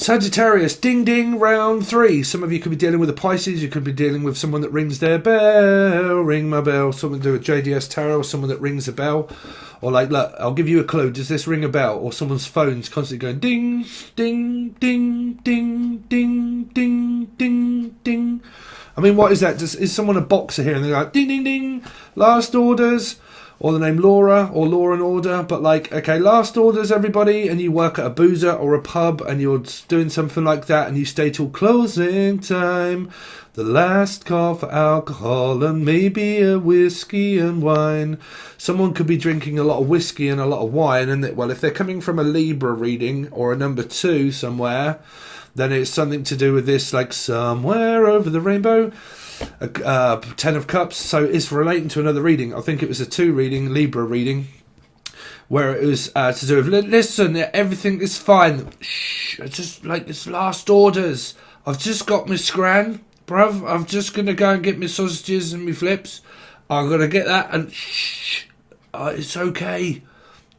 Sagittarius, ding ding, round 3. Some of you could be dealing with a Pisces. You could be dealing with someone that rings their bell, ring my bell. Someone to do with JDS Tarot, someone that rings a bell. Or like, look, I'll give you a clue. Does this ring a bell? Or someone's phone's constantly going ding, ding, ding, ding, ding, ding, ding, ding. I mean, what is that? Is someone a boxer here and they're like ding, ding, ding, last orders? Or the name Laura, or Law and Order, but like, okay, last orders, everybody, and you work at a boozer or a pub, and you're doing something like that, and you stay till closing time, the last call for alcohol, and maybe a whiskey and wine. Someone could be drinking a lot of whiskey and a lot of wine, and well, if they're coming from a Libra reading, or a number 2 somewhere, then it's something to do with this, like, somewhere over the rainbow. 10 of Cups, so it's relating to another reading. I think it was a 2 reading, Libra reading, where it was to do with, listen, everything is fine. Shh, it's just like, it's last orders. I've just got my scran, bruv. I'm just going to go and get my sausages and my flips. I'm going to get that and shh, it's okay.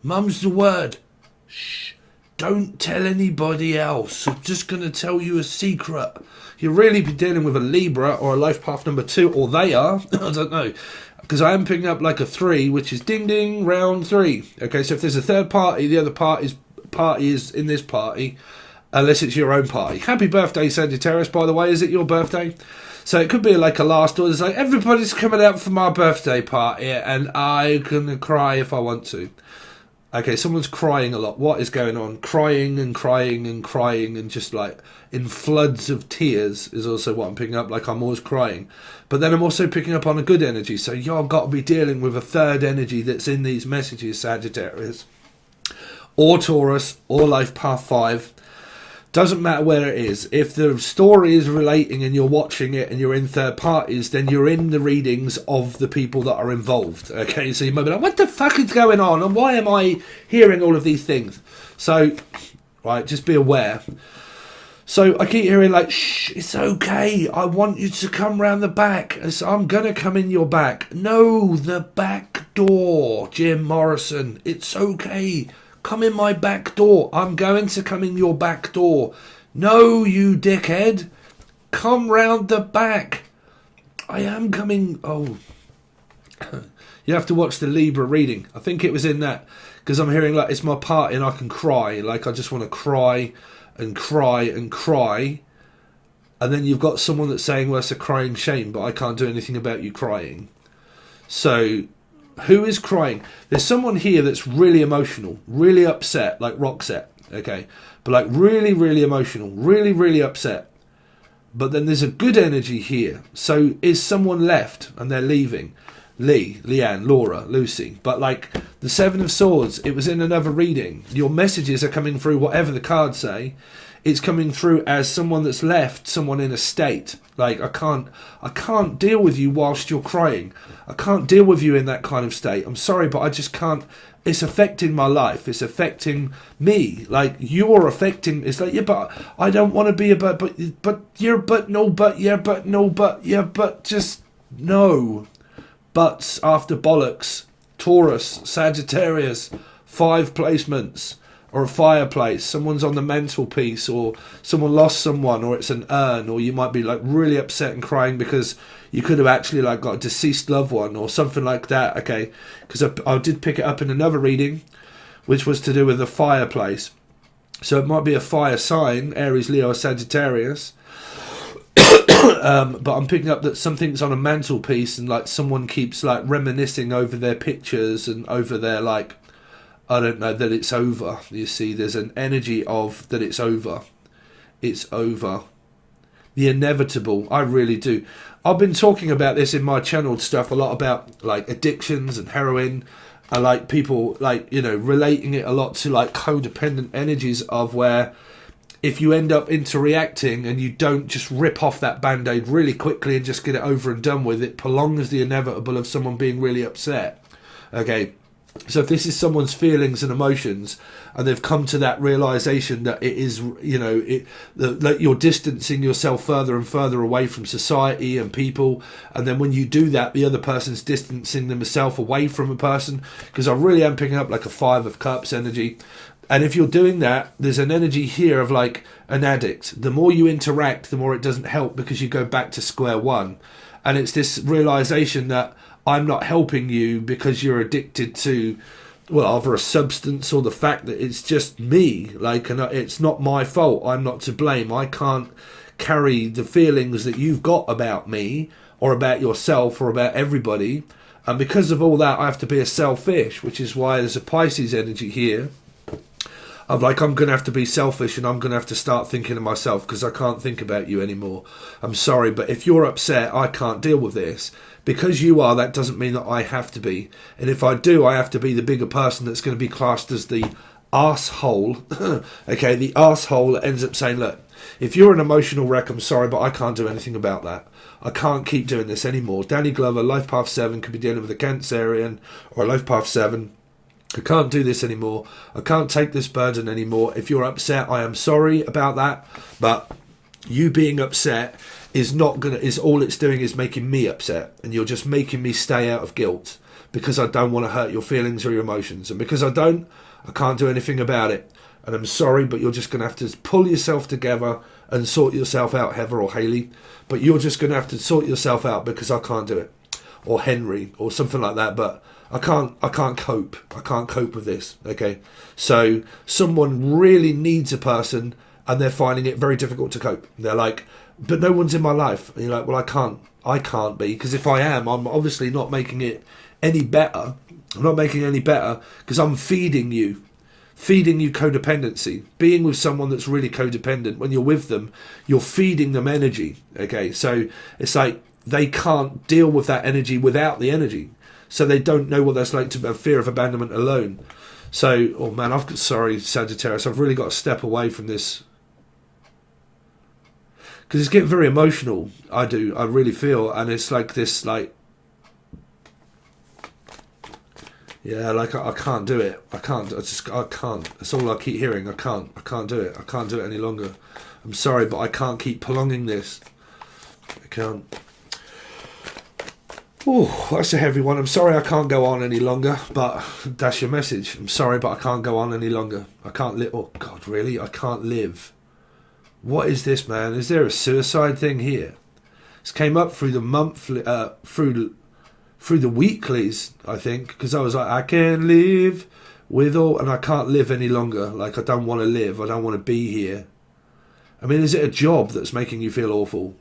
Mum's the word. Shh, don't tell anybody else. I'm just going to tell you a secret. You'll really be dealing with a Libra or a life path number 2, or they are. I don't know. Because I am picking up like a 3, which is ding ding, round 3. Okay, so if there's a third party, the other party is in this party, unless it's your own party. Happy birthday, Sagittarius, by the way. Is it your birthday? So it could be like a last order. It's like, everybody's coming out for my birthday party, and I can cry if I want to. Okay, someone's crying a lot. What is going on? Crying and crying and crying and just like in floods of tears is also what I'm picking up. Like, I'm always crying. But then I'm also picking up on a good energy. So y'all got to be dealing with a third energy that's in these messages, Sagittarius. Or Taurus, or Life Path 5. Doesn't matter where it is. If the story is relating and you're watching it and you're in third parties, then you're in the readings of the people that are involved. Okay, so you might be like, what the fuck is going on? And why am I hearing all of these things? So, right, just be aware. So I keep hearing like, shh, it's okay. I want you to come round the back. So I'm going to come in your back. No, the back door, Jim Morrison. It's okay. Come in my back door. I'm going to come in your back door. No, you dickhead. Come round the back. I am coming. Oh. You have to watch the Libra reading. I think it was in that. Because I'm hearing like, it's my party and I can cry. Like, I just want to cry and cry and cry. And then you've got someone that's saying, well, it's a crying shame, but I can't do anything about you crying. So, who is crying? There's someone here that's really emotional, really upset, like Roxette, okay? But like really, really emotional, really, really upset. But then there's a good energy here. So is someone left and they're leaving? Leanne, Laura, Lucy. But like the 7 of Swords, it was in another reading. Your messages are coming through, whatever the cards say. It's coming through as someone that's left, someone in a state. Like, I can't deal with you whilst you're crying. I can't deal with you in that kind of state. I'm sorry, but I just can't. It's affecting my life. It's affecting me. Like, you're affecting. It's like, yeah, but I don't want to be a but you're but no, but yeah, but no, but yeah, but just no. Buts after bollocks. Taurus, Sagittarius, 5 placements. Or a fireplace, someone's on the mantelpiece, or someone lost someone, or it's an urn, or you might be like really upset and crying because you could have actually like got a deceased loved one or something like that. Okay, because I did pick it up in another reading, which was to do with the fireplace. So it might be a fire sign, Aries, Leo, Sagittarius. But I'm picking up that something's on a mantelpiece and like someone keeps like reminiscing over their pictures and over their like, I don't know, that it's over. You see, there's an energy of that it's over. It's over. The inevitable. I really do. I've been talking about this in my channeled stuff a lot about like addictions and heroin. And like people like, you know, relating it a lot to like codependent energies of where if you end up interreacting and you don't just rip off that band-aid really quickly and just get it over and done with, it prolongs the inevitable of someone being really upset. Okay. So if this is someone's feelings and emotions and they've come to that realization that it is, you know, that you're distancing yourself further and further away from society and people, and then when you do that, the other person's distancing themselves away from a person, because I really am picking up like a 5 of Cups energy. And if you're doing that, there's an energy here of like an addict. The more you interact, the more it doesn't help, because you go back to square one. And it's this realization that I'm not helping you because you're addicted to, well, either a substance or the fact that it's just me. Like, and it's not my fault. I'm not to blame. I can't carry the feelings that you've got about me or about yourself or about everybody. And because of all that, I have to be a selfish, which is why there's a Pisces energy here. I'm like, I'm going to have to be selfish, and I'm going to have to start thinking of myself, because I can't think about you anymore. I'm sorry, but if you're upset, I can't deal with this. Because you are, that doesn't mean that I have to be. And if I do, I have to be the bigger person that's going to be classed as the arsehole. Okay, the arsehole that ends up saying, look, if you're an emotional wreck, I'm sorry, but I can't do anything about that. I can't keep doing this anymore. Danny Glover, Life Path 7, could be dealing with a Cancerian or a Life Path 7. I can't do this anymore. I can't take this burden anymore. If you're upset, I am sorry about that. But you being upset is not gonna, is all it's doing is making me upset. And you're just making me stay out of guilt, because I don't want to hurt your feelings or your emotions. And because I don't, I can't do anything about it. And I'm sorry, but you're just going to have to pull yourself together and sort yourself out, Heather or Haley. But you're just going to have to sort yourself out, because I can't do it. Or Henry or something like that. But I can't cope. I can't cope with this. Okay. So someone really needs a person, and they're finding it very difficult to cope. They're like, but no one's in my life. And you're like, well, I can't be, because if I am, I'm obviously not making it any better. I'm not making it any better, because I'm feeding you codependency. Being with someone that's really codependent, when you're with them, you're feeding them energy. Okay, so it's like they can't deal with that energy without the energy, so they don't know what that's like to have fear of abandonment alone. So, oh man, sorry, Sagittarius, I've really got to step away from this, because it's getting very emotional. I really feel, and it's like this, like, yeah, like I can't do it. I can't. I can't. That's all I keep hearing. I can't do it. I can't do it any longer. I'm sorry, but I can't keep prolonging this. I can't. Oh, that's a heavy one. I'm sorry, I can't go on any longer, but that's your message. I'm sorry, but I can't go on any longer. I can't live. Oh God, really? I can't live. What is this, man? Is there a suicide thing here? This came up through the monthly, through the weeklies, I think, because I was like, I can live with all, and I can't live any longer. Like, I don't want to live. I don't want to be here. I mean, is it a job that's making you feel awful?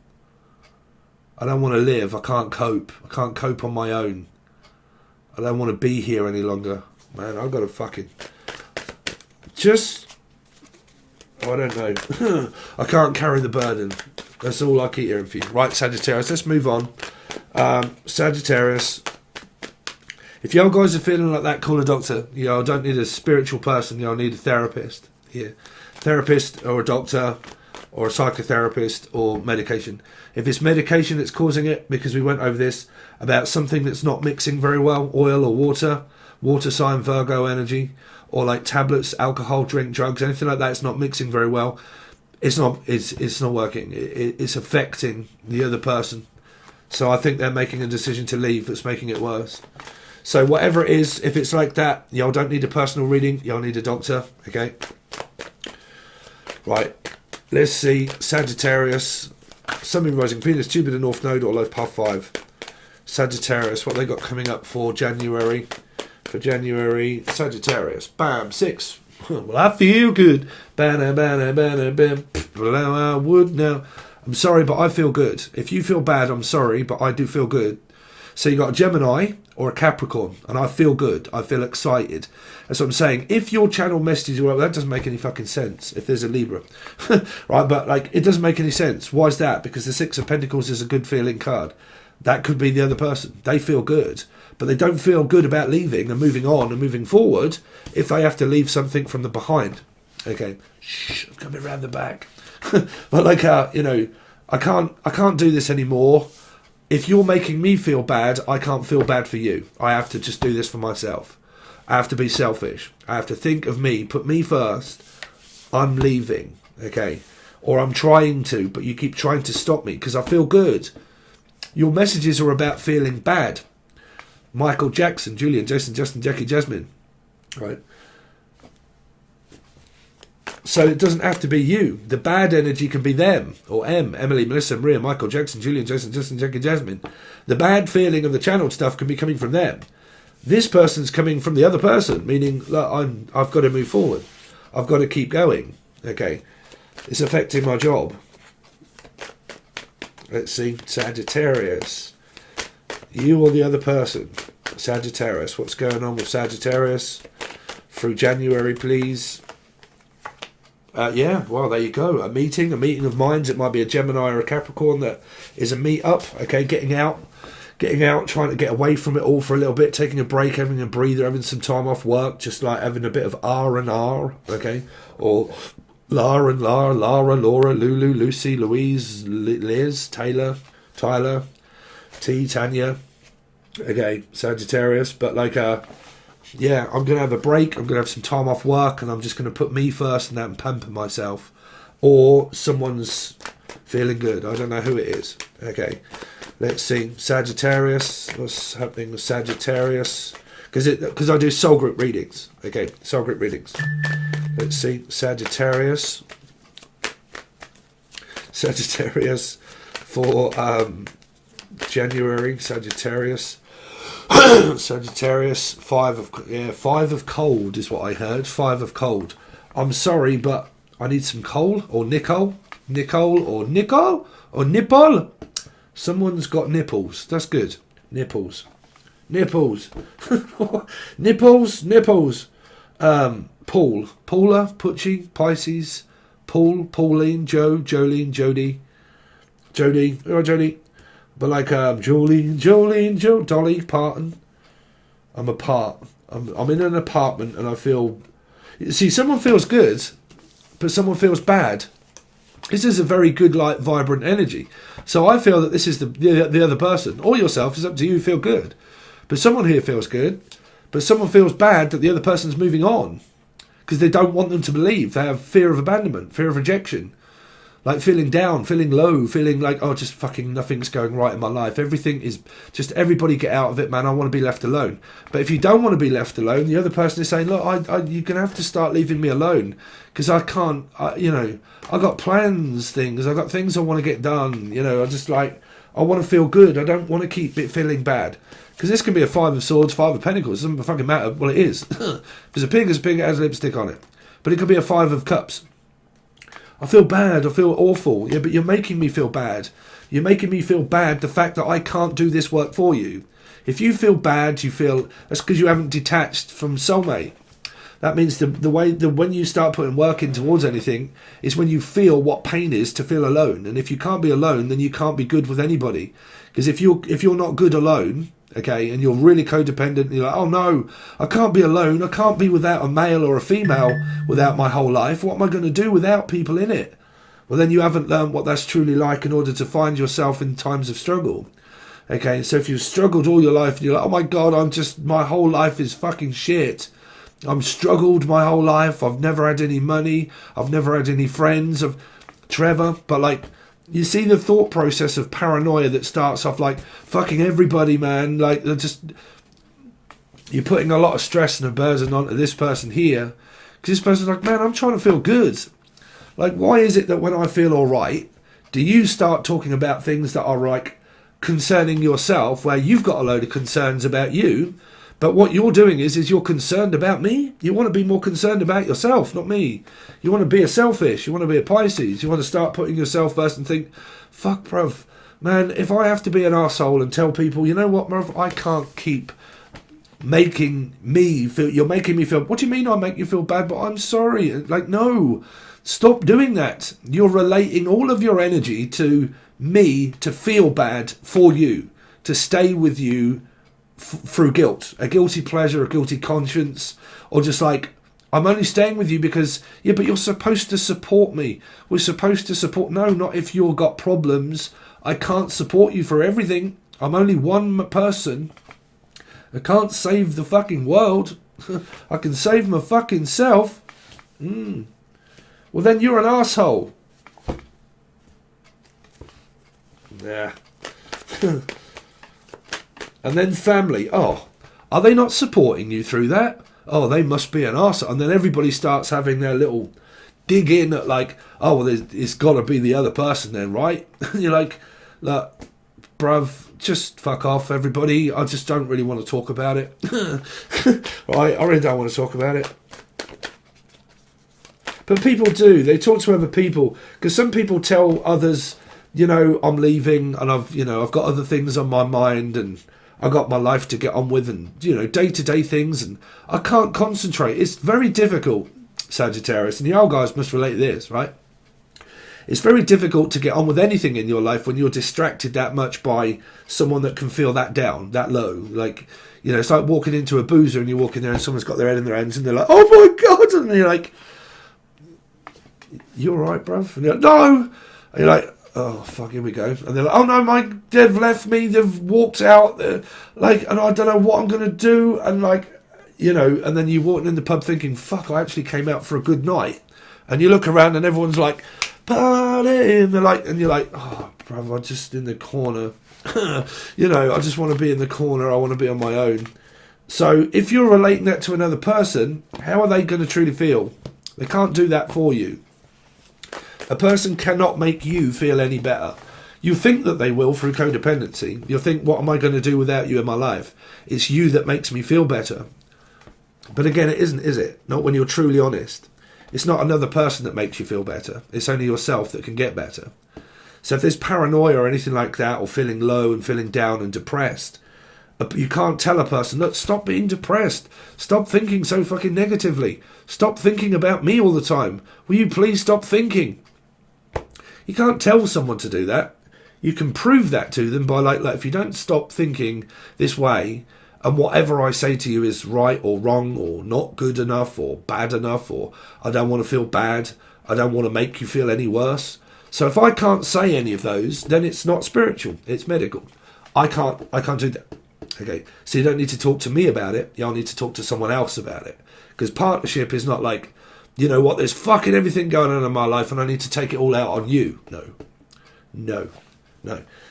I don't want to live. I can't cope. I can't cope on my own. I don't want to be here any longer. Man, I've got to fucking just, I don't know. I can't carry the burden. That's all I keep hearing for you. Right, Sagittarius, let's move on. Sagittarius, if y'all guys are feeling like that, call a doctor. You know, I don't need a spiritual person. You know, I need a therapist. Yeah, therapist or a doctor or a psychotherapist or medication. If it's medication that's causing it, because we went over this about something that's not mixing very well, oil or water sign, Virgo energy, or like tablets, alcohol, drink, drugs, anything like that, it's not mixing very well. It's not working. It's affecting the other person. So I think they're making a decision to leave that's making it worse. So whatever it is, if it's like that, y'all don't need a personal reading. Y'all need a doctor. Okay. Right. Let's see. Sagittarius. Sun, Moon, Rising, Venus, Jupiter, North Node, or Life Path 5. Sagittarius. What they got coming up for January? For January, Sagittarius. Bam. 6. Well, I feel good. Banner, banner, banner, bam. Well, I would now. I'm sorry, but I feel good. If you feel bad, I'm sorry, but I do feel good. So you got a Gemini or a Capricorn, and I feel good. I feel excited. That's what I'm saying. If your channel messages, well, that doesn't make any fucking sense if there's a Libra. Right, but like, it doesn't make any sense. Why is that? Because the Six of Pentacles is a good feeling card. That could be the other person. They feel good, but they don't feel good about leaving and moving on and moving forward if they have to leave something from the behind. Okay, shh, I'm coming around the back. But like, you know, I can't do this anymore. If you're making me feel bad, I can't feel bad for you. I have to just do this for myself. I have to be selfish. I have to think of me, put me first. I'm leaving, okay? Or I'm trying to, but you keep trying to stop me because I feel good. Your messages are about feeling bad. Michael Jackson, Julian, Jason, Justin, Jackie, Jasmine, right? So it doesn't have to be you. The bad energy can be them, or Emily, Melissa, Maria, Michael, Jackson, Julian, Jason, Justin, Jackie, Jasmine. The bad feeling of the channeled stuff can be coming from them. This person's coming from the other person, meaning, look, I've got to move forward. I've got to keep going. Okay, it's affecting my job. Let's see, Sagittarius. You or the other person? Sagittarius. What's going on with Sagittarius? Through January, please. Yeah, well, there you go. A meeting of minds. It might be a Gemini or a Capricorn that is a meet up. Okay, getting out, trying to get away from it all for a little bit, taking a break, having a breather, having some time off work, just like having a bit of R&R, okay? Or Lara, Laura, Lulu, Lucy, Louise, Liz, Taylor, Tyler, T, Tanya. Okay, Sagittarius, but like, yeah, I'm going to have a break, I'm going to have some time off work, and I'm just going to put me first and that and pamper myself. Or someone's feeling good. I don't know who it is. Okay, let's see. Sagittarius, what's happening with Sagittarius? Because I do soul group readings. Okay, soul group readings. Let's see, Sagittarius. Sagittarius for January, Sagittarius. Sagittarius, five of cold is what I heard. 5 of cold. I'm sorry, but I need some coal or nickel or nipple. Someone's got nipples. That's good. Nipples. Nipples. Paul, Paula, Pucci, Pisces, Paul, Pauline, Joe, Jolene, Jody, Jody. But like Jolene, Joe, Dolly Parton. I'm in an apartment and I feel. See, someone feels good, but someone feels bad. This is a very good, like, vibrant energy. So I feel that this is the other person or yourself. It's up to you. Feel good, but someone here feels good, but someone feels bad that the other person's moving on because they don't want them to believe. They have fear of abandonment, fear of rejection. Like feeling down, feeling low, feeling like, oh, just fucking nothing's going right in my life. Everything is just, everybody get out of it, man. I want to be left alone. But if you don't want to be left alone, the other person is saying, look, you're going to have to start leaving me alone because I can't, I got plans, things. I got things I want to get done. I just like, I want to feel good. I don't want to keep it feeling bad. Because this can be a 5 of swords, 5 of pentacles. It doesn't fucking matter. Well, it is. If it's a pig, it's a pig. It has lipstick on it. But it could be a 5 of cups. I feel bad, I feel awful. Yeah, but you're making me feel bad. You're making me feel bad the fact that I can't do this work for you. If you feel bad, that's because you haven't detached from soulmate. That means when you start putting work in towards anything is when you feel what pain is to feel alone. And if you can't be alone, then you can't be good with anybody. Because if you're not good alone, okay, and you're really codependent, and you're like, oh no, I can't be alone, I can't be without a male or a female without my whole life, what am I going to do without people in it? Well, then you haven't learned what that's truly like in order to find yourself in times of struggle. Okay, so if you've struggled all your life and you're like, oh my god, my whole life is fucking shit, I've struggled my whole life, I've never had any money, I've never had any friends, Trevor, but like, you see the thought process of paranoia that starts off like fucking everybody, man. Like, you're putting a lot of stress and a burden onto this person here because this person's like, man, I'm trying to feel good. Like, why is it that when I feel all right, do you start talking about things that are like concerning yourself, where you've got a load of concerns about you? But what you're doing is you're concerned about me. You want to be more concerned about yourself, not me. You want to be a selfish. You want to be a Pisces. You want to start putting yourself first and think, fuck, bruv, man, if I have to be an arsehole and tell people, you know what, bruv, I can't keep making me feel, you're making me feel, what do you mean I make you feel bad? But I'm sorry. Like, no, stop doing that. You're relating all of your energy to me to feel bad for you, to stay with you through guilt, a guilty pleasure, a guilty conscience, or just like, I'm only staying with you because, yeah, but you're supposed to support me. We're supposed to support. No, not if you've got problems. I can't support you for everything. I'm only one person. I can't save the fucking world. I can save my fucking self. Well, then you're an asshole. Yeah. And then family. Oh, are they not supporting you through that? Oh, they must be an arsehole. And then everybody starts having their little dig in at like, oh, well, it's got to be the other person then, right? You're like, look, bruv, just fuck off, everybody. I just don't really want to talk about it. Right? I really don't want to talk about it. But people do. They talk to other people, because some people tell others, you know, I'm leaving, and I've got other things on my mind, and I got my life to get on with, and, you know, day-to-day things, and I can't concentrate. It's very difficult, Sagittarius, and the old guys must relate to this, right? It's very difficult to get on with anything in your life when you're distracted that much by someone that can feel that down, that low. Like, you know, it's like walking into a boozer and you walk in there and someone's got their head in their hands and they're like, oh my God. And you're like, you all right, bruv? And you're like, no. And you're like, oh, fuck, here we go. And they're like, oh no, they've left me. They've walked out. Like, and I don't know what I'm going to do. And like, you know, and then you're walking in the pub thinking, fuck, I actually came out for a good night. And you look around and everyone's like, party, and they're like, and you're like, oh, bruv, I'm just in the corner. You know, I just want to be in the corner. I want to be on my own. So if you're relating that to another person, how are they going to truly feel? They can't do that for you. A person cannot make you feel any better. You think that they will through codependency. You'll think, what am I going to do without you in my life? It's you that makes me feel better. But again, it isn't, is it? Not when you're truly honest. It's not another person that makes you feel better. It's only yourself that can get better. So if there's paranoia or anything like that, or feeling low and feeling down and depressed, you can't tell a person, look, stop being depressed. Stop thinking so fucking negatively. Stop thinking about me all the time. Will you please stop thinking? You can't tell someone to do that. You can prove that to them by like if you don't stop thinking this way, and whatever I say to you is right or wrong or not good enough or bad enough, or I don't want to feel bad, I don't want to make you feel any worse. So if I can't say any of those, then it's not spiritual, it's medical. I can't do that. Okay, so you don't need to talk to me about it, you'll need to talk to someone else about it. Because partnership is not like, you know what, there's fucking everything going on in my life and I need to take it all out on you. No.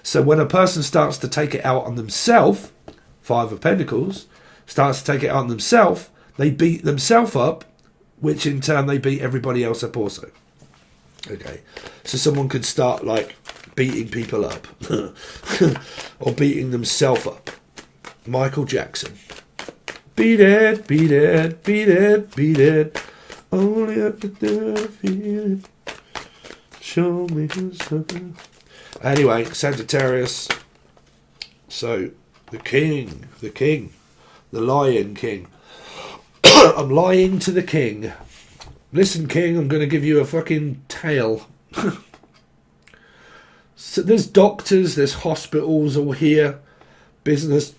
So when a person starts to take it out on themselves, Five of Pentacles, starts to take it on themselves, they beat themselves up, which in turn they beat everybody else up also. Okay, so someone could start like beating people up or beating themselves up. Michael Jackson. Beat it, beat it, beat it, beat it. Only up to defeat it. Show me something. Anyway, Sagittarius. So the king, the Lion King. I'm lying to the king. Listen, king, I'm going to give you a fucking tale. So there's doctors, there's hospitals all here, business.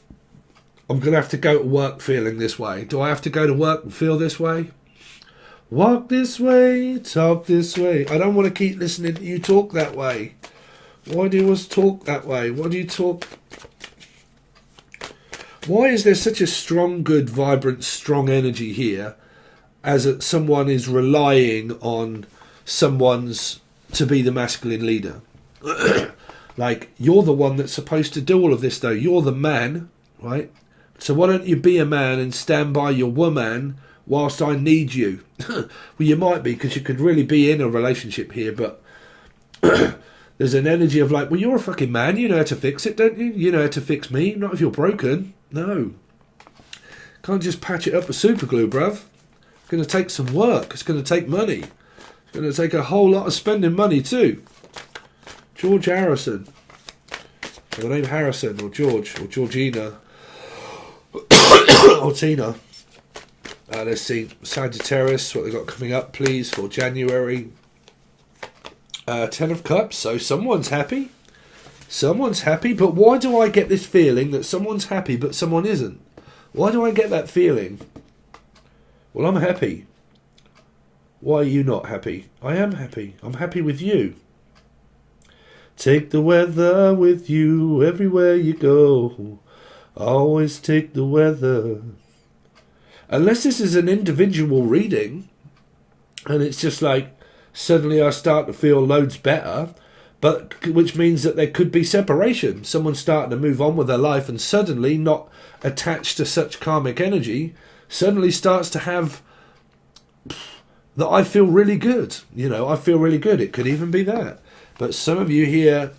I'm going to have to go to work feeling this way. Do I have to go to work and feel this way? Walk this way, talk this way. I don't want to keep listening to you talk that way. Why do you always talk that way? Why do you talk... Why is there such a strong, good, vibrant, strong energy here as someone is relying on someone's to be the masculine leader? Like, you're the one that's supposed to do all of this, though. You're the man, right? So why don't you be a man and stand by your woman whilst I need you? Well, you might be, because you could really be in a relationship here, but there's an energy of like, well, you're a fucking man. You know how to fix it, don't you? You know how to fix me. Not if you're broken. No. Can't just patch it up with super glue, bruv. It's going to take some work. It's going to take money. It's going to take a whole lot of spending money too. George Harrison. Or the name Harrison or George or Georgina or Tina. Let's see. Sagittarius, what they got coming up, please, for January. 10 of Cups. So someone's happy. Someone's happy, but why do I get this feeling that someone's happy but someone isn't? Why do I get that feeling? Well, I'm happy. Why are you not happy? I am happy. I'm happy with you. Take the weather with you everywhere you go. Always take the weather. Unless this is an individual reading, and it's just like, suddenly I start to feel loads better, but which means that there could be separation. Someone's starting to move on with their life and suddenly not attached to such karmic energy, suddenly starts to have that I feel really good. You know, I feel really good. It could even be that. But some of you here,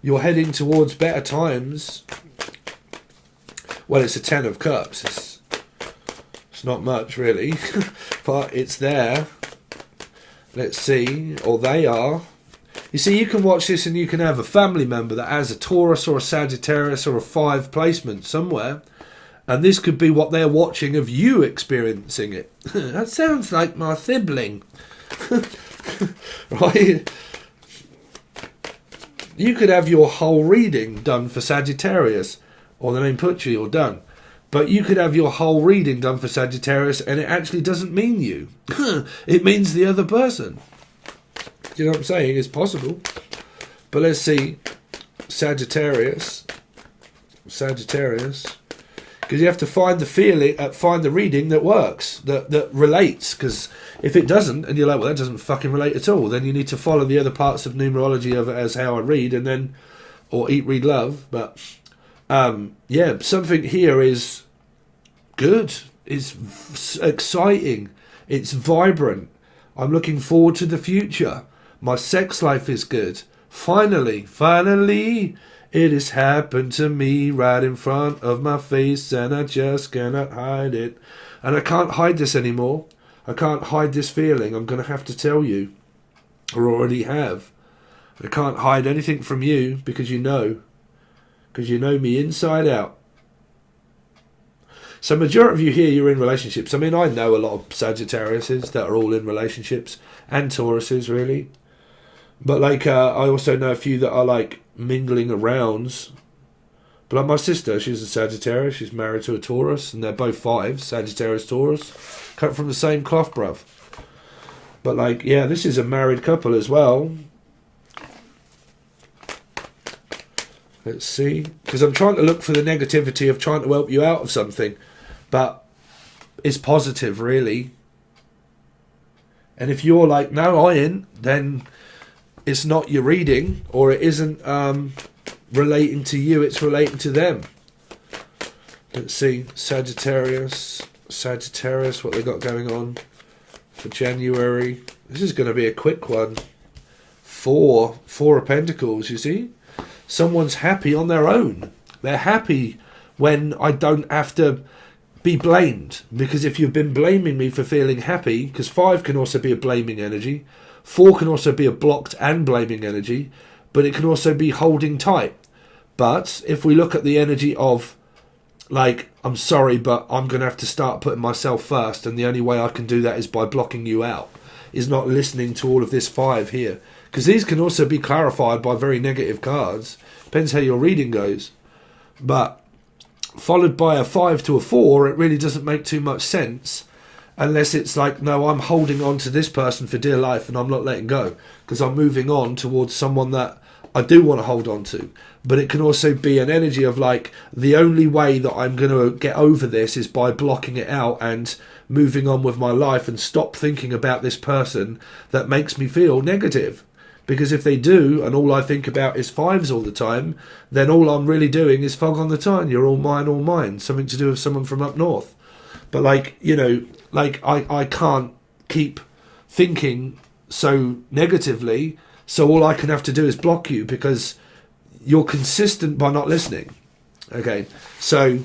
you're heading towards better times. Well, it's a 10 of Cups. It's not much, really. But it's there. Let's see. Or they are. You see, you can watch this and you can have a family member that has a Taurus or a Sagittarius or a 5 placement somewhere. And this could be what they're watching of you experiencing it. That sounds like my sibling. Right? You could have your whole reading done for Sagittarius. Or the name Putri, you're done. But you could have your whole reading done for Sagittarius and it actually doesn't mean you. It means the other person. Do you know what I'm saying? It's possible. But let's see. Sagittarius. Because you have to find the feeling, find the reading that works, that relates. Because if it doesn't, and you're like, well, that doesn't fucking relate at all, then you need to follow the other parts of numerology of it as how I read, and then, or eat, read, love. But yeah, something here is good. It's exciting. It's vibrant. I'm looking forward to the future. My sex life is good. Finally, it has happened to me right in front of my face and I just cannot hide it. And I can't hide this anymore. I can't hide this feeling. I'm going to have to tell you. Or already have. I can't hide anything from you because you know. Because you know me inside out. So majority of you here, you're in relationships. I mean, I know a lot of Sagittariuses that are all in relationships. And Tauruses, really. But like, I also know a few that are like mingling around. But like my sister, she's a Sagittarius. She's married to a Taurus. And they're both 5, Sagittarius, Taurus. Cut from the same cloth, bruv. But like, yeah, this is a married couple as well. Let's see. Because I'm trying to look for the negativity of trying to help you out of something. But it's positive, really. And if you're like, no, I ain't, then it's not your reading, or it isn't relating to you, it's relating to them. Let's see. Sagittarius, what they got going on for January. This is going to be a quick one. 4 of Pentacles, you see? Someone's happy on their own. They're happy when I don't have to be blamed. Because if you've been blaming me for feeling happy, because 5 can also be a blaming energy, 4 can also be a blocked and blaming energy, but it can also be holding tight. But if we look at the energy of, like, I'm sorry, but I'm going to have to start putting myself first, and the only way I can do that is by blocking you out, is not listening to all of this 5 here. Because these can also be clarified by very negative cards. Depends how your reading goes. But followed by a 5 to a 4, it really doesn't make too much sense. Unless it's like, no, I'm holding on to this person for dear life and I'm not letting go. Because I'm moving on towards someone that I do want to hold on to. But it can also be an energy of like, the only way that I'm going to get over this is by blocking it out and moving on with my life and stop thinking about this person that makes me feel negative. Because if they do, and all I think about is 5s all the time, then all I'm really doing is fog on the time. You're all mine. Something to do with someone from up north. But like, you know, like I can't keep thinking so negatively, so all I can have to do is block you because you're consistent by not listening. Okay, so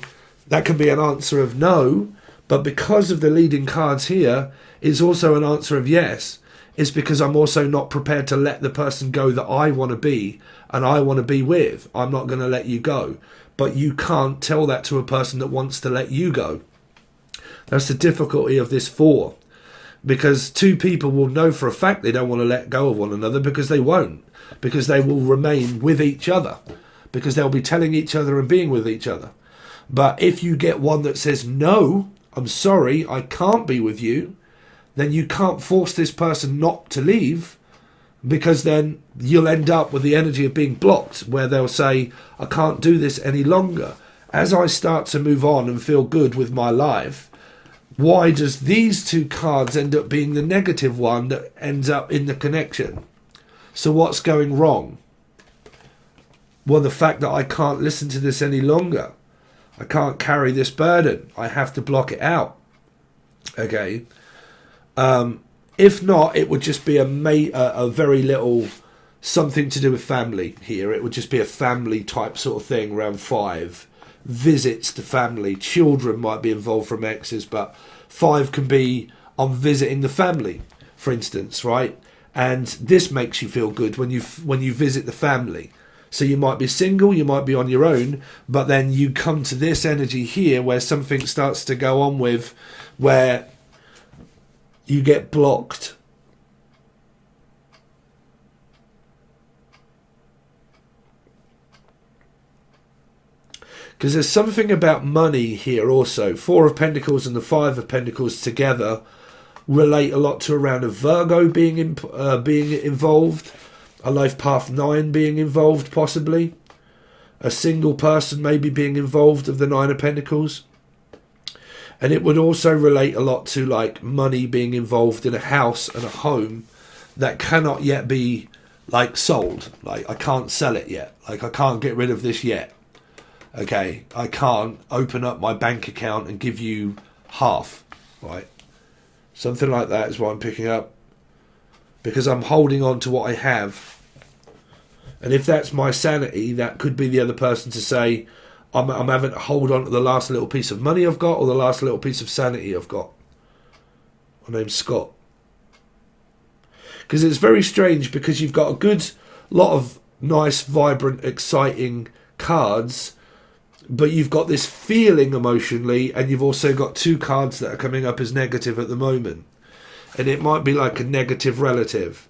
that can be an answer of no, but because of the leading cards here, it's also an answer of yes. It's because I'm also not prepared to let the person go that I want to be and I want to be with. I'm not going to let you go. But you can't tell that to a person that wants to let you go. That's the difficulty of this 4. Because 2 people will know for a fact they don't want to let go of one another because they won't. Because they will remain with each other. Because they'll be telling each other and being with each other. But if you get one that says, no, I'm sorry, I can't be with you, then you can't force this person not to leave, because then you'll end up with the energy of being blocked, where they'll say, I can't do this any longer. As I start to move on and feel good with my life, why does these 2 cards end up being the negative one that ends up in the connection? So what's going wrong? Well, the fact that I can't listen to this any longer. I can't carry this burden. I have to block it out. Okay. If not, it would just be a very little something to do with family here. It would just be a family type sort of thing around 5. Visits to family. Children might be involved from exes, but 5 can be on visiting the family, for instance, right? And this makes you feel good when you visit the family. So you might be single, you might be on your own, but then you come to this energy here where something starts to go on with, where you get blocked. Because there's something about money here also. 4 of Pentacles and the 5 of Pentacles together relate a lot to around a Virgo being involved. A life path 9 being involved, possibly. A single person maybe being involved of the 9 of Pentacles. And it would also relate a lot to like money being involved in a house and a home that cannot yet be like sold. Like I can't sell it yet. Like I can't get rid of this yet. Okay, I can't open up my bank account and give you half, right? Something like that is what I'm picking up. Because I'm holding on to what I have. And if that's my sanity, that could be the other person to say, I'm having to hold on to the last little piece of money I've got or the last little piece of sanity I've got. My name's Scott. Because it's very strange because you've got a good lot of nice, vibrant, exciting cards, but you've got this feeling emotionally, and you've also got 2 cards that are coming up as negative at the moment. And it might be like a negative relative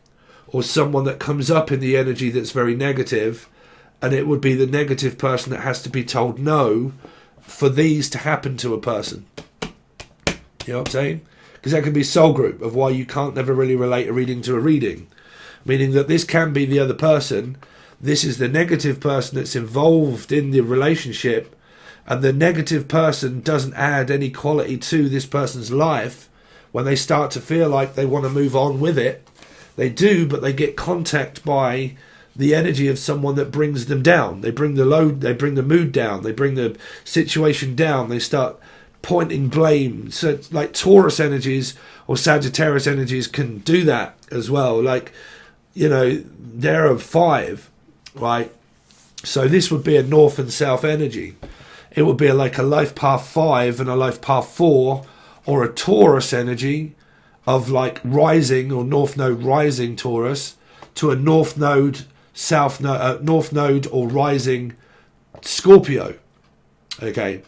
or someone that comes up in the energy that's very negative, and it would be the negative person that has to be told no for these to happen to a person. You know what I'm saying? Because that can be soul group of why you can't never really relate a reading to a reading. Meaning that this can be the other person. This is the negative person that's involved in the relationship, and the negative person doesn't add any quality to this person's life. When they start to feel like they want to move on with it, they do, but they get contact by the energy of someone that brings them down. They bring the load, they bring the mood down, they bring the situation down, they start pointing blame. So it's like Taurus energies or Sagittarius energies can do that as well. Like, you know, they're of 5, right? So this would be a north and south energy. It would be like a life path 5 and a life path 4, or a Taurus energy of like rising or north node rising Taurus to a north node north node or rising Scorpio. Okay,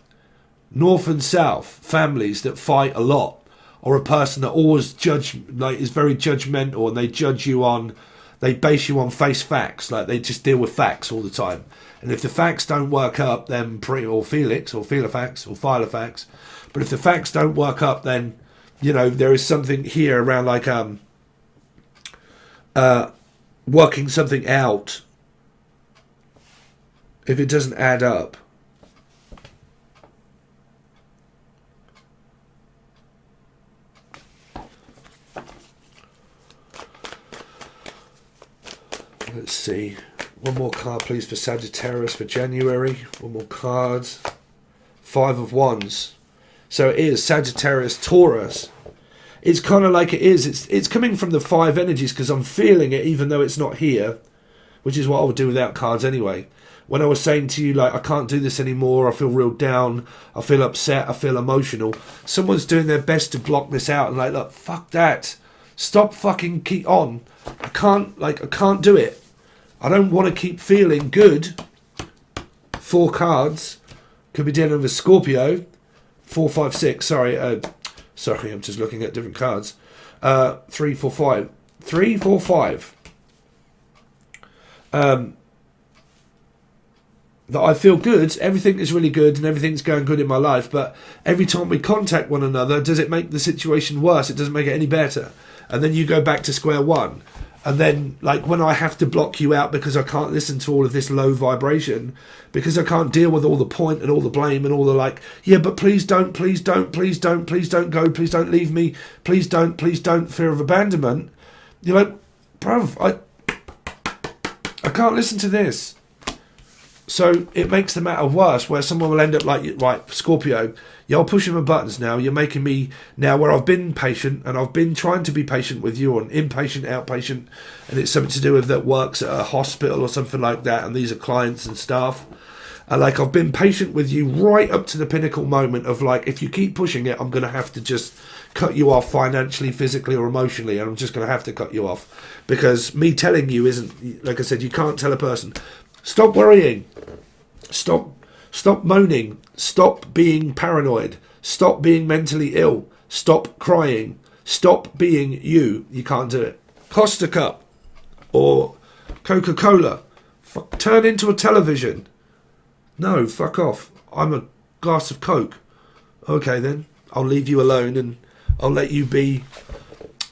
north and south families that fight a lot, or a person that always is very judgmental, and they judge you on, they base you on face facts, like they just deal with facts all the time. And if the facts don't work up, then or Felix or Filofax or Filofax, but if the facts don't work up, then you know there is something here around like working something out if it doesn't add up. Let's see. One more card, please, for Sagittarius for January. One more card. 5 of Wands. So it is Sagittarius, Taurus. It's kind of like it is. It's coming from the 5 energies because I'm feeling it even though it's not here, which is what I would do without cards anyway. When I was saying to you, like, I can't do this anymore, I feel real down, I feel upset, I feel emotional, someone's doing their best to block this out and like, look, fuck that. Stop fucking keep on. I can't do it. I don't want to keep feeling good. 4 cards. Could be dealing with a Scorpio. 4, 5, 6. Sorry, I'm just looking at different cards. 3, 4, 5. 3, 4, 5. That I feel good, everything is really good and everything's going good in my life, but every time we contact one another, does it make the situation worse? It doesn't make it any better. And then you go back to square one. And then, like, when I have to block you out because I can't listen to all of this low vibration, because I can't deal with all the point and all the blame and all the, like, yeah, but please don't, please don't, please don't, please don't go, please don't leave me, please don't, fear of abandonment. You're like, bruv, I can't listen to this. So it makes the matter worse, where someone will end up like, right, Scorpio, you're pushing my buttons now. You're making me now, where I've been patient and I've been trying to be patient with you on inpatient, outpatient, and it's something to do with that works at a hospital or something like that. And these are clients and staff. And like, I've been patient with you right up to the pinnacle moment of like, if you keep pushing it, I'm going to have to just cut you off financially, physically, or emotionally. And I'm just going to have to cut you off, because me telling you isn't, like I said, you can't tell a person, stop worrying. Stop moaning. Stop being paranoid. Stop being mentally ill. Stop crying. Stop being you. You can't do it. Costa Cup or Coca-Cola. Turn into a television. No, fuck off. I'm a glass of Coke. Okay then. I'll leave you alone and I'll let you be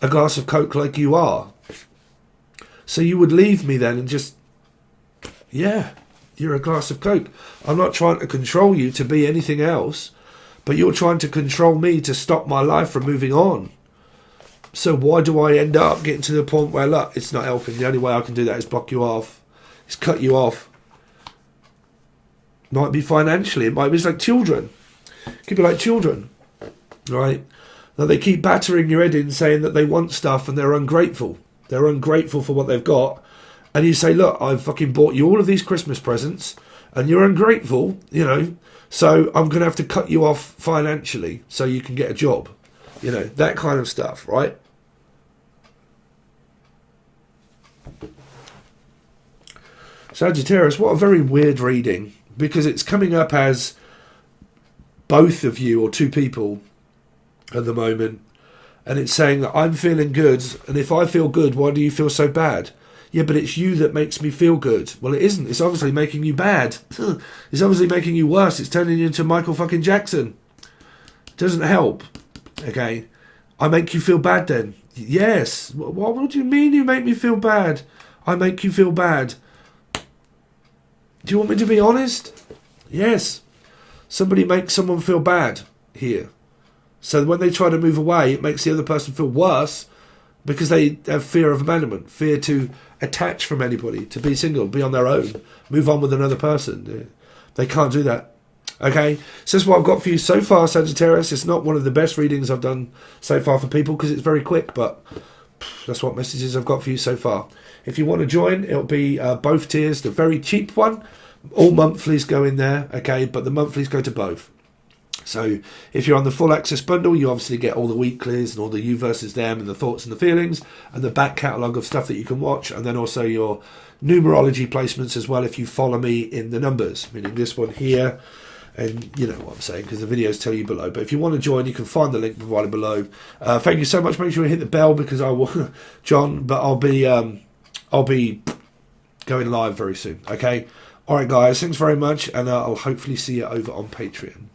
a glass of Coke like you are. So you would leave me then and just, yeah. You're a glass of Coke. I'm not trying to control you to be anything else, but you're trying to control me to stop my life from moving on. So why do I end up getting to the point where, look, it's not helping. The only way I can do that is block you off. Is cut you off. Might be financially. It might be, it's like children. It could be like children, right? Now they keep battering your head in saying that they want stuff and they're ungrateful. They're ungrateful for what they've got. And you say, look, I've fucking bought you all of these Christmas presents and you're ungrateful, you know, so I'm going to have to cut you off financially so you can get a job. You know, that kind of stuff, right? Sagittarius, what a very weird reading, because it's coming up as both of you or two people at the moment. And it's saying that I'm feeling good. And if I feel good, why do you feel so bad? Yeah, but it's you that makes me feel good. Well, it isn't. It's obviously making you bad. It's obviously making you worse. It's turning you into Michael fucking Jackson. It doesn't help. Okay? I make you feel bad then. Yes. What do you mean you make me feel bad? I make you feel bad. Do you want me to be honest? Yes. Somebody makes someone feel bad here. So when they try to move away, it makes the other person feel worse, because they have fear of abandonment, fear to attach from anybody, to be single, be on their own, move on with another person. They can't do that. Okay, so that's what I've got for you so far, Sagittarius. It's not one of the best readings I've done so far for people because it's very quick, but that's what messages I've got for you so far. If you want to join, it'll be both tiers. The very cheap one, all monthlies go in there, okay, but the monthlies go to both. So if you're on the full access bundle, you obviously get all the weeklies and all the you versus them and the thoughts and the feelings and the back catalogue of stuff that you can watch, and then also your numerology placements as well if you follow me in the numbers, meaning this one here, and you know what I'm saying because the videos tell you below. But if you want to join, you can find the link provided below. Thank you so much. Make sure you hit the bell because I will, John, but I'll be going live very soon. Okay, all right, guys. Thanks very much, and I'll hopefully see you over on Patreon.